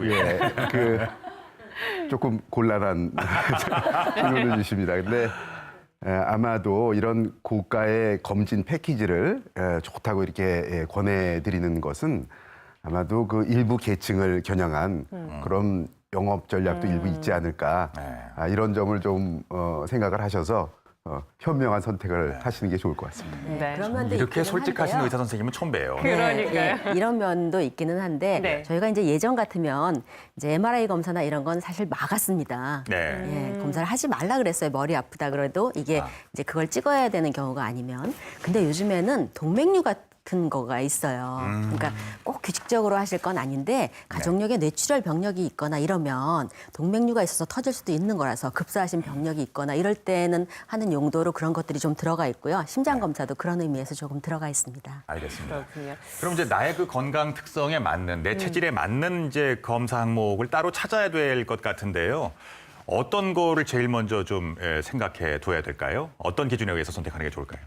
예, 조금 곤란한 질문을 주십니다. 근데 아마도 이런 고가의 검진 패키지를 좋다고 이렇게 권해드리는 것은 아마도 그 일부 계층을 겨냥한 그런 영업 전략도 일부 있지 않을까. 이런 점을 좀 생각을 하셔서 현명한 선택을 하시는 게 좋을 것 같습니다. 네. 그런 면도 이렇게 있기는 솔직하신 한데요. 의사 선생님은 처음 봬요. 그러니까요. 이런 면도 있기는 한데 네. 저희가 이제 예전 같으면 이제 MRI 검사나 이런 건 사실 막았습니다. 네. 검사를 하지 말라 그랬어요. 머리 아프다 그래도 이게 이제 그걸 찍어야 되는 경우가 아니면. 근데 요즘에는 동맥류 같은 거가 있어요. 그러니까 꼭 규칙적으로 하실 건 아닌데 가족력에 뇌출혈 병력이 있거나 이러면 동맥류가 있어서 터질 수도 있는 거라서 급사하신 병력이 있거나 이럴 때는 하는 용도로 그런 것들이 좀 들어가 있고요. 심장 검사도 그런 의미에서 조금 들어가 있습니다. 알겠습니다. 그렇군요. 그럼 이제 나의 그 건강 특성에 맞는 내 체질에 맞는 이제 검사 항목을 따로 찾아야 될 것 같은데요. 어떤 거를 제일 먼저 좀 생각해 둬야 될까요? 어떤 기준에 의해서 선택하는 게 좋을까요?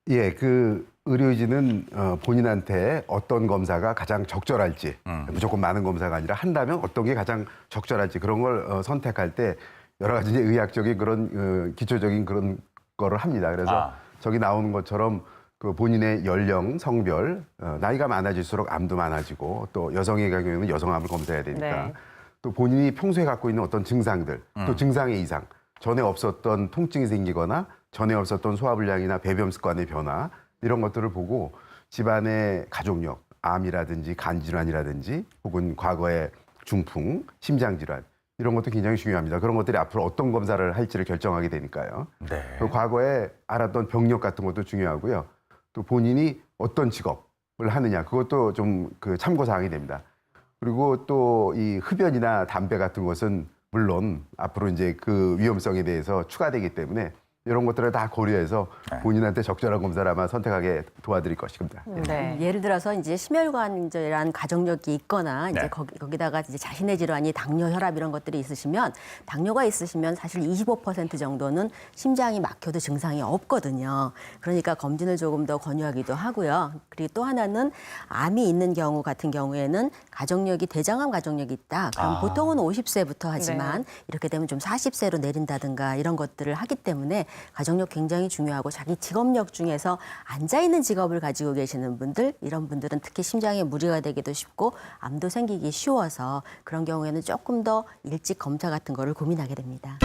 예, 그 의료진은 본인한테 어떤 검사가 가장 적절할지, 무조건 많은 검사가 아니라 한다면 어떤 게 가장 적절할지 그런 걸 선택할 때 여러 가지 이제 의학적인 그런 기초적인 그런 거를 합니다. 그래서 저기 나오는 것처럼 그 본인의 연령, 성별, 나이가 많아질수록 암도 많아지고 또 여성의 경우에는 여성암을 검사해야 되니까 네. 또 본인이 평소에 갖고 있는 어떤 증상들, 또 증상의 이상, 전에 없었던 통증이 생기거나 전에 없었던 소화불량이나 배변 습관의 변화 이런 것들을 보고 집안의 가족력, 암이라든지 간질환이라든지 혹은 과거의 중풍, 심장질환 이런 것도 굉장히 중요합니다. 그런 것들이 앞으로 어떤 검사를 할지를 결정하게 되니까요. 네. 그 과거에 알았던 병력 같은 것도 중요하고요. 또 본인이 어떤 직업을 하느냐 그것도 좀 그 참고 사항이 됩니다. 그리고 또 이 흡연이나 담배 같은 것은 물론 앞으로 이제 그 위험성에 대해서 추가되기 때문에 이런 것들을 다 고려해서 본인한테 적절한 검사를 아마 선택하게 도와드릴 것입니다. 네. 예를 들어서 이제 심혈관절이란 가족력이 있거나 이제 네. 거기다가 이제 자신의 질환이 당뇨, 혈압 이런 것들이 있으시면 당뇨가 있으시면 사실 25% 정도는 심장이 막혀도 증상이 없거든요. 그러니까 검진을 조금 더 권유하기도 하고요. 그리고 또 하나는 암이 있는 경우 같은 경우에는 가족력이 대장암 가족력이 있다. 그럼 보통은 50세부터 하지만 이렇게 되면 좀 40세로 내린다든가 이런 것들을 하기 때문에 가족력 굉장히 중요하고 자기 직업력 중에서 앉아있는 직업을 가지고 계시는 분들 이런 분들은 특히 심장에 무리가 되기도 쉽고 암도 생기기 쉬워서 그런 경우에는 조금 더 일찍 검사 같은 거를 고민하게 됩니다.